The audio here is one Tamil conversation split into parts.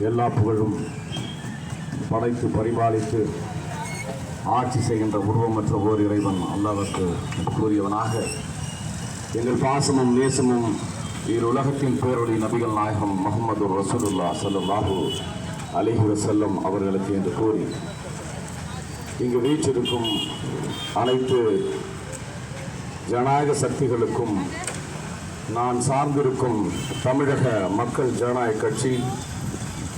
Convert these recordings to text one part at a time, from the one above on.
எல்லா புகழும் படைத்து பரிபாலித்து ஆட்சி செய்கின்ற உருவமற்ற ஓர் இறைவன் அல்லாஹ்வுக்கு கூறியவனாக எங்கள் பாசமும் நேசமும் உலகத்தின் பேரொழி நபிகள் நாயகம் முஹம்மது ரசூலுல்லாஹ் ஸல்லல்லாஹு அலைஹி வஸல்லம் அவர்களுக்கு என்று கூறி இங்கு வீற்றிருக்கும் அனைத்து ஜனநாயக சக்திகளுக்கும் நான் சார்ந்திருக்கும் தமிழக மக்கள் ஜனநாயக கட்சி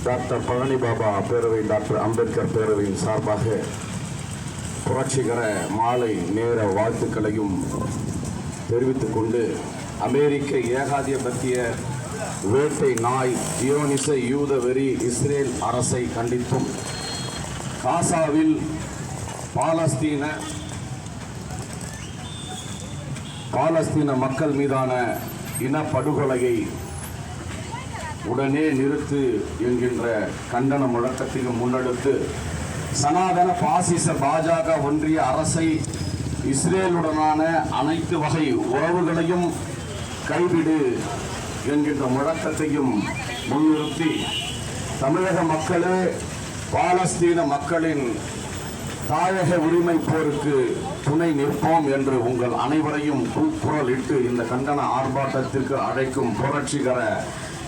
டாக்டர் பழனி பாபா பேரவை, டாக்டர் அம்பேத்கர் பேரவையின் சார்பாக புரட்சிகர மாலை நேர வாழ்த்துக்களையும் தெரிவித்துக் கொண்டு, அமெரிக்க ஏகாதிபத்திய வேட்டை நாய் ஜியோனிச யூத வெறி இஸ்ரேல் அரசை கண்டித்தும், காசாவில் பாலஸ்தீன மக்கள் மீதான இனப்படுகொலையை உடனே நிறுத்து என்கின்ற கண்டன முழக்கத்தையும் முன்னெடுத்து, சனாதன பாசிச பாஜக ஒன்றிய அரசை இஸ்ரேலுடனான அனைத்து வகை உறவுகளையும் கைவிடு என்கின்ற முழக்கத்தையும் முன்னிறுத்தி, தமிழக மக்களே பாலஸ்தீன மக்களின் தாயக உரிமை போருக்கு துணை நிற்போம் என்று உங்கள் அனைவரையும் கூக்குரலிட்டு இந்த கண்டன ஆர்ப்பாட்டத்திற்கு அழைக்கும் புரட்சிகர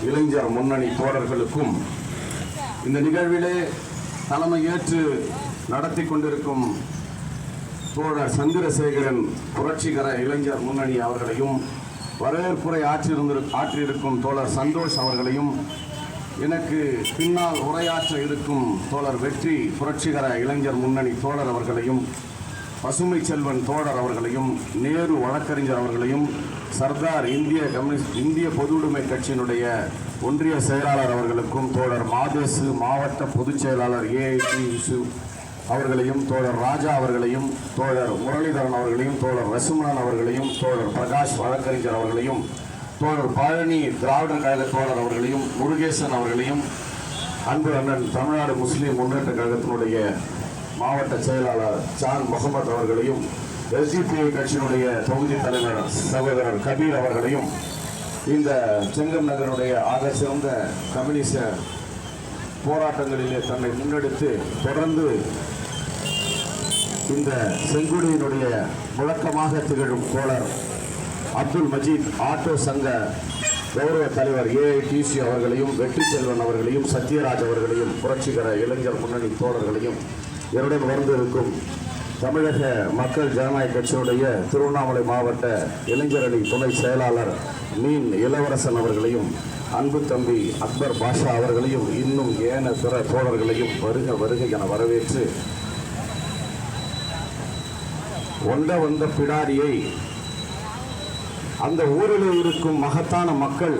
இளைஞர் முன்னணி தோழர்களுக்கும், இந்த நிகழ்விலே தலைமையேற்று நடத்தி கொண்டிருக்கும் தோழர் சந்திரசேகரன் புரட்சிகர இளைஞர் முன்னணி அவர்களையும், வரவேற்புரை ஆற்றியிருக்கும் தோழர் சந்தோஷ் அவர்களையும், எனக்கு பின்னால் உரையாற்ற இருக்கும் தோழர் வெற்றி புரட்சிகர இளைஞர் முன்னணி தோழர் அவர்களையும், பசுமை செல்வன் தோழர் அவர்களையும், நேரு வழக்கறிஞர் அவர்களையும், சர்தார் இந்திய பொது உடைமை கட்சியினுடைய ஒன்றிய செயலாளர் அவர்களுக்கும், தோழர் மாதேசு மாவட்ட பொதுச் செயலாளர் AITU அவர்களையும், தோழர் ராஜா அவர்களையும், தோழர் முரளிதரன் அவர்களையும், தோழர் ரசுமணன் அவர்களையும், தோழர் பிரகாஷ் வழக்கறிஞர் அவர்களையும், தோழர் பழனி திராவிடர் கழக தோழர் அவர்களையும், முருகேசன் அவர்களையும், அன்பு அண்ணன் தமிழ்நாடு முஸ்லீம் முன்னேற்ற கழகத்தினுடைய மாவட்ட செயலாளர் ஜான் முகமது அவர்களையும், SDPI கட்சியினுடைய தொகுதி தலைவர் சகோதரர் கபீர் அவர்களையும், இந்த செங்கம் நகருடைய ஆக சிறந்த கம்யூனிச போராட்டங்களிலே தன்னை முன்னெடுத்து தொடர்ந்து இந்த செங்குடியினுடைய முழக்கமாக திகழும் தோழர் அப்துல் மஜீத் ஆட்டோ சங்க கௌரவ தலைவர் AITC அவர்களையும், வெற்றி செல்வன் அவர்களையும், சத்யராஜ் அவர்களையும், புரட்சிகர இளைஞர் முன்னணி தோழர்களையும், என்னுடன் வந்திருக்கும் தமிழக மக்கள் ஜனநாயக கட்சியுடைய திருவண்ணாமலை மாவட்ட இளைஞரணி துணை செயலாளர் மீன் இளவரசன் அவர்களையும், அன்பு தம்பி அக்பர் பாஷா அவர்களையும், இன்னும் ஏன பிற தோழர்களையும் வருக வருக என வரவேற்று, வந்த பிடாரியை அந்த ஊரில் இருக்கும் மகத்தான மக்கள்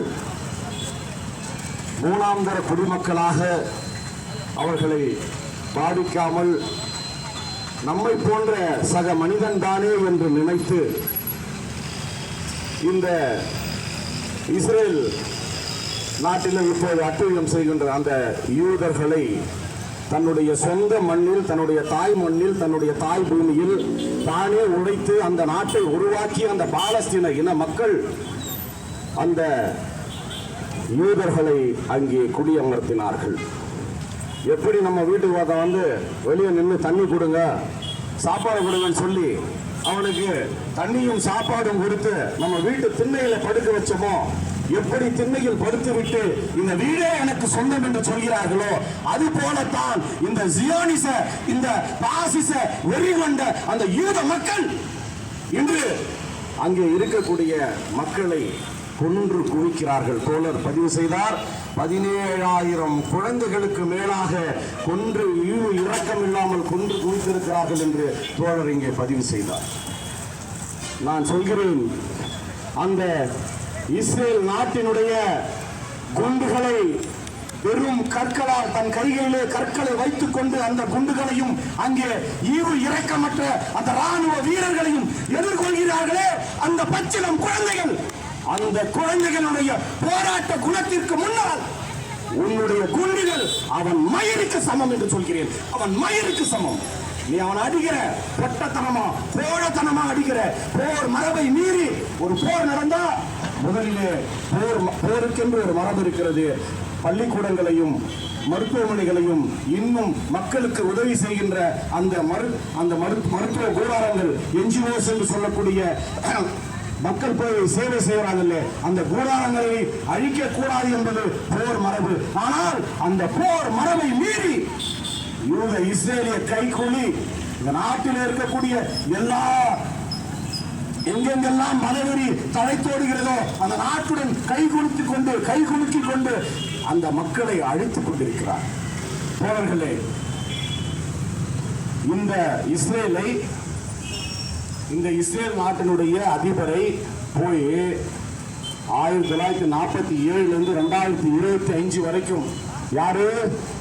மூணாம் தர குடிமக்களாக அவர்களை பாதிக்காமல் நம்மை போன்ற சக மனிதன் தானே என்று நினைத்து இந்த இஸ்ரேல் நாட்டில் இப்போது அட்டுழியம் செய்கின்ற அந்த யூதர்களை தன்னுடைய சொந்த மண்ணில், தன்னுடைய தாய் மண்ணில், தன்னுடைய தாய் பூமியில் தானே உழைத்து அந்த நாட்டை உருவாக்கி அந்த பாலஸ்தீன இன மக்கள் அந்த யூதர்களை அங்கே குடியமர்த்தினார்கள். எப்படி நம்ம வீட்டுக்கு வந்து வெளியே நின்று தண்ணி கொடுங்க, சாப்பாடு கொடுங்கன்னு சொல்லி அவனுக்கு தண்ணியும் சாப்பாடும் கொடுத்து நம்ம வீட்டு திண்ணையில படுக்க வச்சோமோ, எப்படி திண்ணையில் படுத்து விட்டு இந்த வீடே எனக்கு சொந்தம் என்று சொல்கிறார்களோ, அது போலத்தான் இந்த ஜியோனிச, இந்த பாசிச வெறி கொண்ட அந்த யூத மக்கள் இன்று அங்கே இருக்கக்கூடிய மக்களை கொன்று குவிக்கிறார்கள். தோழர் பதிவு செய்தார், 17,000 குழந்தைகளுக்கு மேலாக கொன்று இரக்கம் இல்லாமல் கொன்று குவித்திருக்கிறார்கள் என்று தோழர் இங்கே பதிவு செய்தார். நான் சொல்கிறேன், அந்த இஸ்ரேல் நாட்டினுடைய குண்டுகளை வெறும் கற்களால் தன் கைகளிலே கற்களை வைத்துக் கொண்டு அந்த குண்டுகளையும் அங்கே ஈவு இரக்கமற்ற அந்த ராணுவ வீரர்களையும் எதிர்கொள்கிறார்களே அந்த பச்சிளம் குழந்தைகள், அந்த குழந்தைகளுடைய போராட்ட குணத்திற்கு முன்னால் உன்னுடைய குண்டுகள் அவன் மயிருக்கு சமம் என்று சொல்கிறேன். அவன் மயிருக்கு சமம். நீ அவன் அடிக்கிற பொட்டத்தனமா கோழத்தனமா அடிக்கிற. போர் மரபை மீறி ஒரு போர் நடந்தா முதலிலே போருக்கென்று ஒரு மரபு இருக்கிறது. பள்ளிக்கூடங்களையும் மருத்துவமனைகளையும் இன்னும் மக்களுக்கு உதவி செய்கின்ற அந்த மருத்துவ கூடாரங்கள் என்ஜிஓஸ் என்று சொல்லக்கூடிய மக்கள் போய் சேவை செய்கிறாங்கல்ல, அந்த கூடாரங்களை அழிக்க கூடாது என்பது போர் மரபு. ஆனால் அந்த போர் மரபை மீறி யூத இஸ்ரேலிய கைக்கூலி இந்த நாட்டில் இருக்கக்கூடிய எல்லா எங்கெங்கெல்லாம் மதவெறி தழைத்தோடுகிறதோ அந்த நாட்டுடன் கை குலுக்கிக் கொண்டு அந்த மக்களை அழித்துக் கொண்டிருக்கிறார். தோழர்களே, இந்த இஸ்ரேல் நாட்டினுடைய அதிபரை போய் 1947 2025 வரைக்கும் யாரு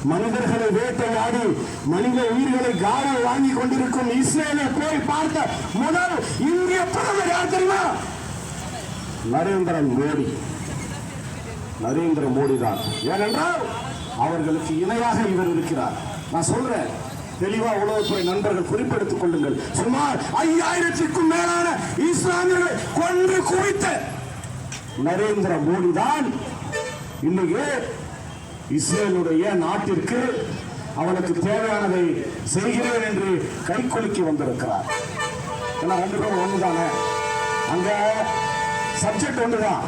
மனிதர்களை வேட்டையாடி மனித உயிர்களை காரி வாங்கி கொண்டிருக்கும் இஸ்ரேலை போய் பார்த்த முதல் இந்திய பிரதமர் யார் தெரியுமா? நரேந்திர மோடி தான். ஏனென்றால் அவர்களுக்கு இணையாக இவர் இருக்கிறார். நான் சொல்றேன் தெளிவா, உளவுத்துறை நண்பர்கள் குறிப்பெடுத்துக் கொள்ளுங்கள். சுமார் 5000க்கும் மேலான இஸ்லாமியர்களை கொன்று குவித்த நரேந்திர மோடி தான் இன்னைக்கு இஸ்ரேலுடைய நாட்டிற்கு அவனுக்கு தேவையானதை செய்கிறேன் என்று கைக்குலுக்கி வந்திருக்கிறார். ரெண்டு பேரும் ஒண்ணுதானே, அங்க சப்ஜெக்ட் ஒன்றுதான்.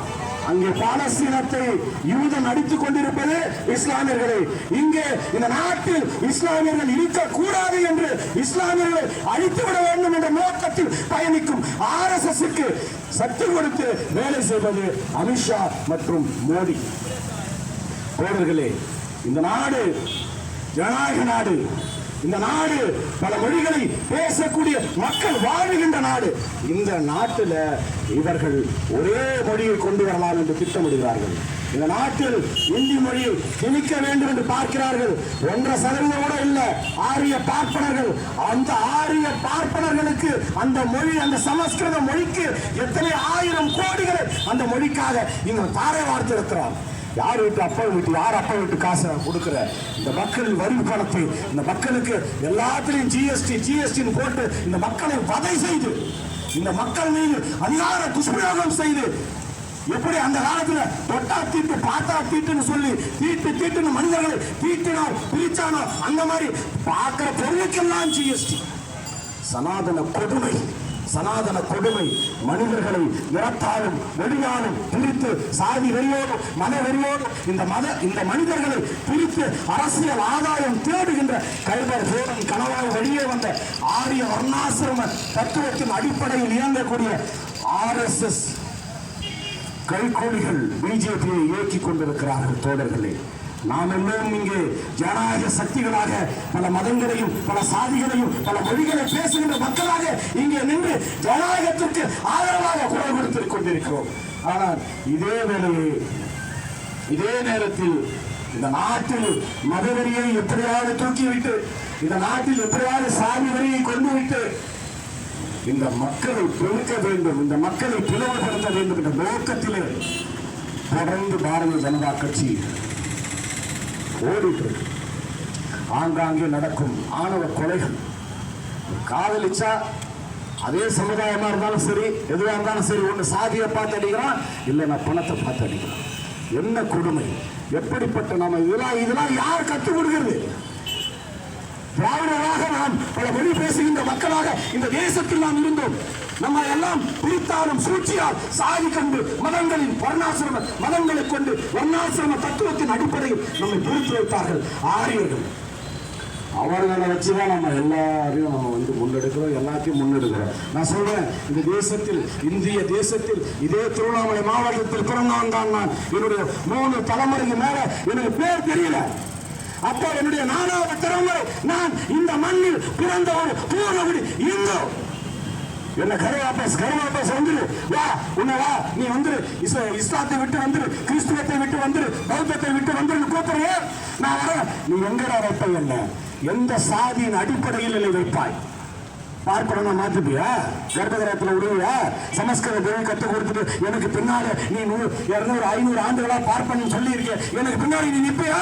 அங்கே பாலஸ்தீனத்தை யூதன் அடித்துக் கொண்டிருப்பது இஸ்லாமியர்களை, இங்கே இந்த நாட்டில் இஸ்லாமியர்கள் இருக்கக்கூடாது என்று இஸ்லாமியர்களை அழித்துவிட வேண்டும் என்ற நோக்கத்தில் பயணிக்கும் RSSக்கு சக்தி கொடுத்து வேலை செய்வது அமித்ஷா மற்றும் மோடி. தோழர்களே, இந்த நாடு ஜனநாயக நாடு. இந்த நாடு பல மொழிகளை பேசக்கூடிய மக்கள் வாழ்கின்ற நாடு. இந்த நாட்டில் இவர்கள் ஒரே மொழியை கொண்டு வரலாம் என்று திட்டமிடுகிறார்கள். இந்த நாட்டில் இந்தி மொழியை திணிக்க வேண்டும் என்று பார்க்கிறார்கள். 1% கூட இல்லை ஆரிய பார்ப்பனர்கள். அந்த ஆரிய பார்ப்பனர்களுக்கு அந்த மொழி, அந்த சமஸ்கிருத மொழிக்கு எத்தனை 1000 கோடிகளை அந்த மொழிக்காக இங்க தாரை வார்த்து இருக்கிறார். யார் வீட்டு அப்பா வீட்டு, யார் அப்பா வீட்டு காசை கொடுக்கிற இந்த மக்களின் வரி பணத்தை இந்த மக்களுக்கு எல்லாத்திலையும் ஜிஎஸ்டி போட்டு இந்த மக்களை வதை செய்து இந்த மக்கள் மீது அதிகார துஷ்பிரயோகம் செய்து, எப்படி அந்த காலத்துல தொட்டா தீட்டு பார்த்தா தீட்டுன்னு சொல்லி தீட்டுன்னு மனிதர்களை தீட்டினார் பிரிச்சானோ அந்த மாதிரி பார்க்கிற பொருளுக்கெல்லாம் ஜிஎஸ்டி. சனாதன கொடுமை மனிதர்களை நிறத்தாலும் வெளியாலும் பிரித்து சாதி வெறியோடும் மத வெறியோடும் இந்த மனிதர்களை பிரித்து அரசியல் ஆதாயம் தேடுகின்ற கைபர் போரன் கனவாய் வெளியே வந்த ஆரிய வர்ணாசிரம தத்துவத்தின் அடிப்படையில் இயங்கக்கூடிய RSS கைகூலிகள் பிஜேபியை இயக்கிக் கொண்டிருக்கிறார்கள். தோழர்களே, நாம் எல்லோரும் இங்கே ஜனநாயக சக்திகளாக பல மதங்களையும் பல சாதிகளையும் பல மொழிகளை பேசுகின்ற மக்களாக இங்கே நின்று ஜனநாயகத்திற்கு ஆதரவாக குரல் கொடுத்துக் கொண்டிருக்கிறோம். ஆனால் இதே நேரத்தில் இந்த நாட்டில் மதவெறியை எப்படியாவது தூக்கிவிட்டு, இந்த நாட்டில் எப்படியாவது சாதி வரியை கொண்டு விட்டு இந்த மக்களை பெருக்க வேண்டும், இந்த மக்களை பிளவுபடுத்த வேண்டும் என்ற நோக்கத்திலே தொடர்ந்து பாரதிய ஜனதா கட்சி ஓடிட்டு இருக்கு. ஆங்காங்கே நடக்கும் ஆணவ கொலைகள், காதலிச்சா அதே சமுதாயமா இருந்தாலும் சரி, எதுவாக இருந்தாலும் சரி, ஒன்று சாதியை பார்த்து அடிக்கிறான், இல்லைன்னா பணத்தை பார்த்து அடிக்கிறான். என்ன கொடுமை! எப்படிப்பட்ட நம்ம இதெல்லாம் யார் கற்றுக் கொடுக்கிறது? திராவிடராக நாம் பல மொழி பேசுகின்ற மக்களாக இந்த தேசத்தில் நாம் இருந்தோம். நம்ம எல்லாம் பிரித்தாலும் சூழ்ச்சியால் சாதி கண்டு மதங்களின் வர்ணாசிரம மதங்களை கொண்டு வர்ணாசிரம தத்துவத்தின் அடிப்படையில் நம்மை பிரித்து வைத்தார்கள் ஆரியர்கள். அவர்களை வச்சுதான் நம்ம எல்லாரையும் முன்னெடுக்கிறோம், எல்லாத்தையும் முன்னெடுக்கிறோம். நான் சொல்றேன், இந்த தேசத்தில், இந்திய தேசத்தில், இதே திருவண்ணாமலை மாவட்டத்தில் பிறந்தவன் தான் நான். என்னுடைய 3 தலைமுறைக்கு மேல எனக்கு பேர் தெரியல. அப்போ என்னுடைய 4வது தலைமுறை நான் இந்த மண்ணில் பிறந்த ஒரு பூர்ணகுடி இந்து. என்ன கருவாபஸ் வந்துரு, வா உன்னை வா, நீ வந்துரு, இஸ்லாத்தை விட்டு வந்துரு, கிறிஸ்துவத்தை விட்டு வந்துரு, பௌத்தத்தை விட்டு வந்துரு கூப்பிடுறிய, நான் வரேன். நீ எங்கடா வைப்ப? என்ன எந்த சாதியின் அடிப்படையில் இல்லை வைப்பாய்? பார்ப்பனா மாத்துப்பியா? கர்ப்பகிரகத்தில் விடுவியா? சமஸ்கிருத மொழி கற்றுக் கொடுத்துட்டு எனக்கு பின்னால நீ 100, 200, 500 ஆண்டுகளா பார்ப்பன்னு சொல்லி இருக்க, எனக்கு பின்னாடி நீ நிற்பியா?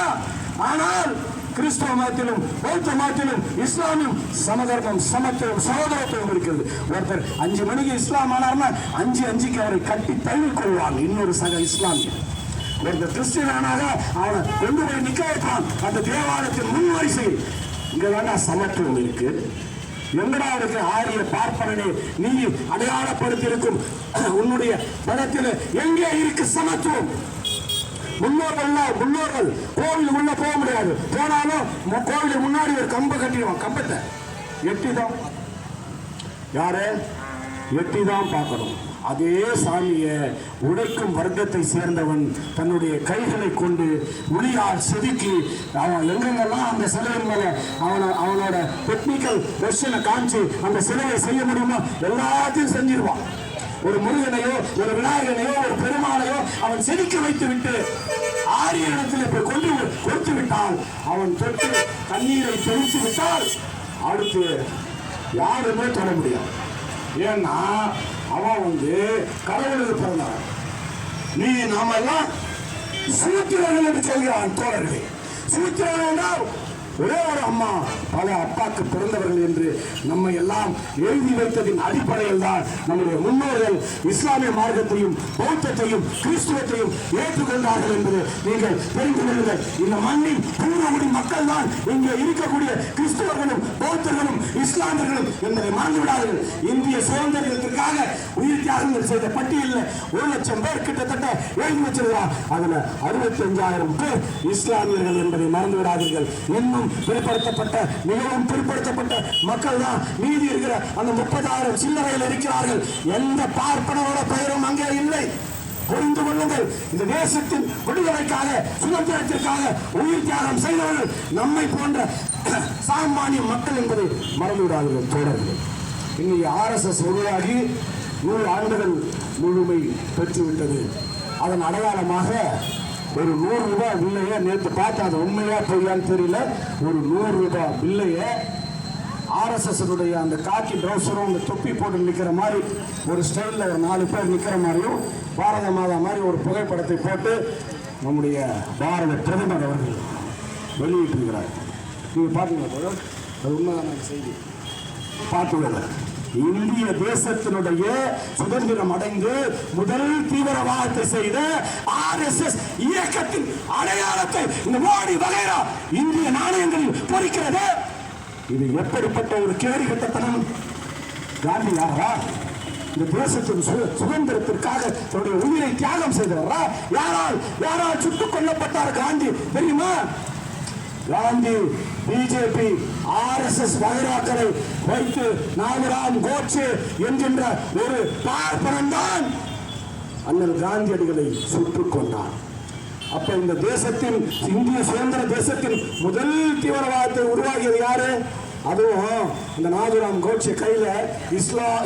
ஆனால் கிறிஸ்தவ மதத்திலும் பௌத்த மதத்திலும் இஸ்லாமியும் சமதர்மம், சமத்துவம், சகோதரத்துவம் இருக்கிறது. ஒருத்தர் 5 மணிக்கு இஸ்லாம் ஆனார்னா 5:05க்கு அவரை கட்டி தழுவி கொள்வாங்க இன்னொரு சக இஸ்லாமியர். ஒரு கிறிஸ்டியனாக அவனை கொண்டு போய் நிக்க வைப்பான் அந்த தேவாலயத்தின் முன் வரிசை. இங்கதான சமத்துவம் இருக்கு. எங்கடா இருக்கு ஆரிய பார்ப்பனே நீ அடையாளப்படுத்தி இருக்கும் உன்னுடைய படத்தில் எங்கே இருக்கு சமத்துவம்? முன்னோர்கள் கோவில் உள்ள போக முடியாது. போனாலும் கோவிலுக்கு முன்னாடி ஒரு கம்பை கட்டிடுவான். கம்பத்தை எட்டிதான் யாரு எட்டிதான் பார்க்கணும். அதே சாமியை உடைக்கும் வர்க்கத்தை சேர்ந்தவன் தன்னுடைய கைகளை கொண்டு உளியால் செதுக்கி அவன் எங்கெங்கெல்லாம் அந்த சிலையின் மேல அவனோட டெக்னிக்கல் வெர்ஷனை காமிச்சு அந்த சிலையை செய்ய முடியுமோ எல்லாத்தையும் செஞ்சிருவான். ஒரு முருகனையோ ஒரு விநாயகனையோ ஒரு பெருமாளையோ அவன் செதுக்க வைத்து விட்டு ஆரிய இடத்தில் போய் கொண்டு கொடுத்து விட்டால், அவன் தொட்டு தண்ணீரை தெளித்து விட்டால் அடுத்து யாருமே தொட முடியாது. ஏன்னா அவன் கடவுளுக்கு பிறந்தவன். நீ நாம எல்லாம் சூத்திரர்கள் என்று சொல்கிறான். தோழர்களே, சூத்திரர்கள் என்றால் ஒரே ஒரு அம்மா பல அப்பாக்கு பிறந்தவர்கள் என்று நம்மை எல்லாம் எழுதி வைத்ததின் அடிப்படையில் தான் நம்முடைய முன்னோர்கள் இஸ்லாமிய மார்க்கத்தையும் பௌத்தத்தையும் கிறிஸ்துவத்தையும் ஏற்றுக்கொண்டார்கள் என்பது நீங்கள் தெரிந்து கொள்ளுங்கள். இந்த மண்ணின் பூர்வகுடி மக்கள் தான் இங்கே இருக்கக்கூடிய கிறிஸ்துவர்களும் பௌத்தர்களும் இஸ்லாமியர்களும் என்பதை மறந்து விடாதீர்கள். இந்திய சுதந்திரத்திற்காக உயிர் தியாகங்கள் செய்த பட்டியலில் 1,00,000 பேர் கிட்டத்தட்ட எழுதி வச்சிருக்கிறார். அதுல 65,000 பேர் இஸ்லாமியர்கள் என்பதை மறந்து விடாதீர்கள். இன்னும் பிற்படுத்தப்பட்ட மிகவும் பிற்படுத்தப்பட்ட மக்கள் தான் மீதி இருக்கிற அந்த 30,000 சில்லறையில் இருக்கிறார்கள். எந்த பார்ப்பனரோட பெயரும் அங்கே இல்லை. புரிந்து கொள்ளுங்கள். இந்த தேசத்தின் விடுதலைக்காக சுதந்திரத்திற்காக உயிர் தியாகம் செய்தவர்கள் நம்மை போன்ற சாமானிய மக்கள் என்பதை மறந்துவிடாதீர்கள் தோழர்கள். இன்னைக்கு RSS உருவாகி 100 ஆண்டுகள் முழுமை பெற்றுவிட்டது. அதன் அடையாளமாக ஒரு 100 ரூபாய் பில்லைய நேற்று பார்த்து அது உண்மையா பொய்யான்னு தெரியல. ஒரு 100 ரூபாய் பில்லைய RSS அந்த காக்கி ட்ரௌசரும் அந்த தொப்பி போட்டு நிற்கிற மாதிரி ஒரு ஸ்டைலில் ஒரு 4 பேர் நிற்கிற மாதிரியும் பாரத மாதா மாதிரி ஒரு புகைப்படத்தை போட்டு நம்முடைய பாரத பிரதமர் அவர்கள் வெளியிட்டிருக்கிறார். நீங்கள் பார்த்தீங்களா? அது உண்மையான செய்தி. பார்த்துள்ள இந்திய தேசத்தினுடைய சுதந்திரம் அடைந்து முதல் தீவிரவாதத்தை செய்த RSS இயக்கத்தின் அடையாளத்தை இந்த மோடி வகைரா இந்திய நாணயங்களில் பொறிக்கிறது. இது எப்படிப்பட்ட ஒரு கேடி கட்டத்தனம்! காந்தி யாரா? இந்த தேசத்தின் சுதந்திரத்திற்காக தன்னுடைய உயிரை தியாகம் செய்தவரா? யாரால் சுட்டுக் கொல்லப்பட்டார் காந்தி தெரியுமா? காந்தி பிஜேபி RSS வகைராக்களை வைத்து நாமராம் கோட்சே என்கின்ற ஒரு பார்ப்பனன் தான் அண்ணல் காந்தியடிகளை சுட்டுக் கொண்டார். அப்ப இந்த தேசத்தின் இந்திய சுதந்திர தேசத்தின் முதல் தீவிரவாதத்தை உருவாக்கியது யாரு? அதுவும் இந்த நாதுராம் கோட்சே கையில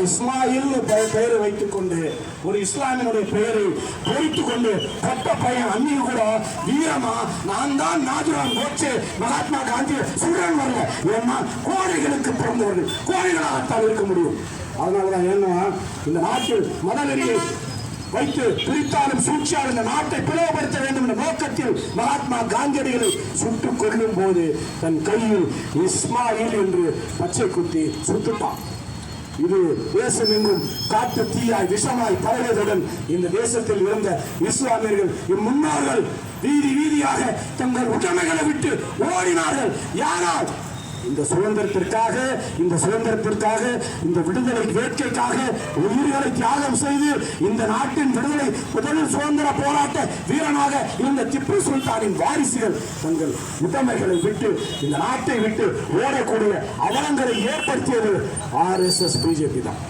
இஸ்மாயில் பெயரை வைத்துக் கொண்டு ஒரு இஸ்லாமியனுடைய பெயரை பொறித்துக் கொண்டு கொட்ட பையன் அன்னைக்கு கூட வீரமா நான் தான் நாதுராம் கோட்சே மகாத்மா காந்தி சுடன் வரல. ஏன்னா கோழைகளுக்கு பிறந்தவர்கள் கோழைகளாகத்தான் இருக்க முடியும். அதனாலதான் ஏன்னா இந்த நாட்டில் மதவெறியை வைத்து பிரித்தாலும் சூழ்ச்சியால் இந்த நாட்டை பிளவுபடுத்த வேண்டும் என்ற நோக்கத்தில் மகாத்மா காந்தியடிகளை சுட்டுக் கொள்ளும் போது தன் கையில் இஸ்மாயில் என்று பச்சை குத்தி சுட்டுட்டான். இது தேசம் எங்கும் காட்டு தீயாய் விஷமாய் பரவியதுடன் இந்த தேசத்தில் இருந்த இஸ்லாமியர்கள் இம்முன்னோர்கள் வீதியாக தங்கள் உடைமைகளை விட்டு ஓடினார்கள். யாரால்? இந்த சுதந்திரத்திற்காக இந்த விடுதலை வேட்கைக்காக உயிர்களை தியாகம் செய்து இந்த நாட்டின் விடுதலை முதல் சுதந்திர போராட்ட வீரனாக இருந்த திப்பு சுல்தானின் வாரிசுகள் தங்கள் உடைமைகளை விட்டு இந்த நாட்டை விட்டு ஓடக்கூடிய அவலங்களை ஏற்படுத்தியது RSS பிஜேபி தான்.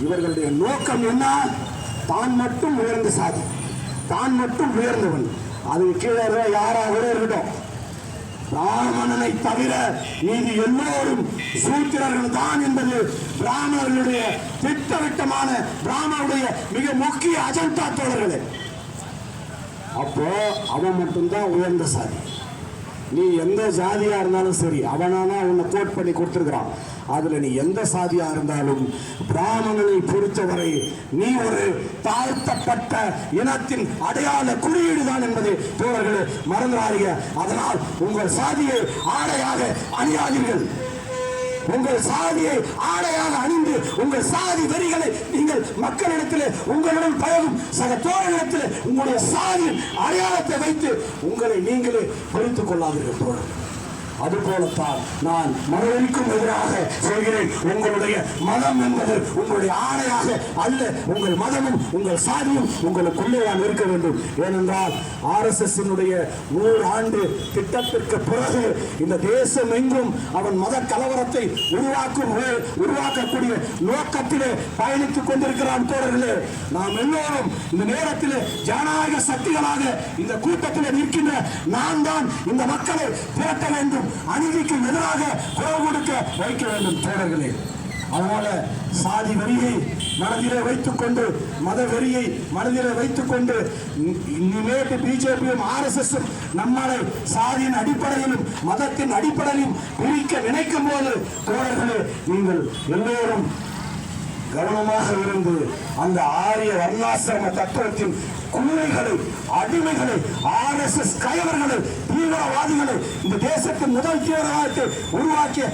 இவர்களுடைய நோக்கம் என்ன? தான் மட்டும் உயர்ந்த சாதி, தான் மட்டும் உயர்ந்தவன், அது கீழே யாராக இருக்கட்டும், பிராமணனை தவிர மீதி எல்லோரும் சூத்திரர்கள் தான் என்பது பிராமணர்களுடைய திட்டவட்டமான பிராமணருடைய மிக முக்கிய அஜெண்டா தோழர்களே. அப்போ அவன் மட்டும்தான் உயர்ந்த சாதி. நீ எந்த ஜாதியா இருந்தாலும் சரி, அவனானா உன்னை கோட் பண்ணி கொடுத்துருக்கிறான். அதுல நீ எந்த சாதியா இருந்தாலும் பிராமணனை பொறுத்தவரை நீ ஒரு தாழ்த்தப்பட்ட இனத்தின் அடையாள குறியீடு தான் என்பதை தோழர்களே மறந்துடாதீங்க. அதனால் உங்கள் சாதியை ஆடையாக அணியாதீர்கள். உங்கள் சாதியை ஆடையாக அணிந்து உங்கள் சாதி வெறிகளை நீங்கள் மக்களிடத்தில் உங்களுடன் பழகும் சக தோழர்களிடத்தில் உங்களுடைய சாதியின் அடையாளத்தை வைத்து உங்களை நீங்களே பிரித்துக் கொள்ளாதீர்கள் தோழர். அதுபோலத்தான் நான் மதத்திற்கும் எதிராக சொல்கிறேன். உங்களுடைய மதம் என்பது உங்களுடைய ஆணையாக அல்ல. உங்கள் மதமும் உங்கள் சாதியும் உங்களுக்குள்ளே தான் இருக்க வேண்டும். ஏனென்றால் RSS 100 ஆண்டு திட்டத்திற்கு பிறகு இந்த தேசம் எங்கும் அவன் மத கலவரத்தை உருவாக்கக்கூடிய நோக்கத்திலே பயணித்துக் கொண்டிருக்கிறான் தோழர்களே. நாம் எல்லோரும் இந்த நேரத்தில் ஜனநாயக சக்திகளாக இந்த கூட்டத்தில் நிற்கின்ற நான் தான் இந்த மக்களை திரட்ட வேண்டும், அநீதிக்கு எதிராக குரல் கொடுக்க வைக்க வேண்டும் தோழர்களே. அதனால சாதி வெறியை மனதிலே வைத்துக் கொண்டு மத வெறியை மனதிலே வைத்துக் கொண்டு இனிமேட்டு பிஜேபியும் RSSம் நம்மளை சாதியின் அடிப்படையிலும் மதத்தின் அடிப்படையிலும் பிரிக்க நினைக்கும் போது தோழர்களே, நீங்கள் எல்லோரும் கவனமாக இருந்து அந்த ஆரிய வர்ணாசிரம தத்துவத்தின் குழந்தைகளை அடிமைகளை RSS கயவர்களை தீவிரவாதிகளை இந்த தேசத்தின் முதல் தீவிரவாதத்தை உருவாக்கிய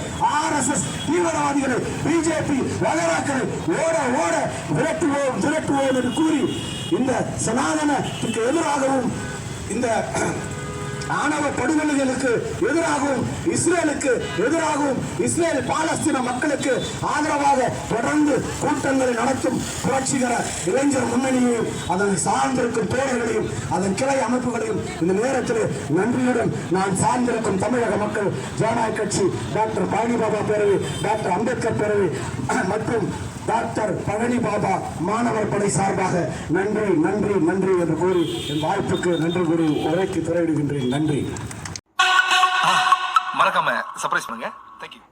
RSS தீவிரவாதிகளை பிஜேபி வகைராக்களை ஓட ஓட விரட்டுவோம் என்று கூறி இந்த சனாதனத்துக்கு எதிராகவும் இந்த ஆணவ படுகொலைகளுக்கு எதிராகவும் இஸ்ரேலுக்கு எதிராகவும் இஸ்ரேல் பாலஸ்தீன மக்களுக்கு ஆதரவாக தொடர்ந்து கூட்டங்களை நடத்தும் புரட்சிகர இளைஞர் முன்னணியையும் அதனை சார்ந்திருக்கும் தோழர்களையும் அதன் கிளை அமைப்புகளையும் இந்த நேரத்தில் நன்றியுடன் நான் சார்ந்திருக்கும் தமிழக மக்கள் ஜனநாயக கட்சி, டாக்டர் பழனி பாபா பேரவை, டாக்டர் அம்பேத்கர் பேரவை மற்றும் டாக்டர் பழனி பாபா மாணவர் படை சார்பாக நன்றி நன்றி நன்றி என்று கூறி என் வாய்ப்புக்கு நன்றி கூறி உரைக்கு துறையிடுகின்றேன். நன்றி. மறக்காம சர்ப்ரைஸ் பண்ணுங்க. தேங்க்யூ.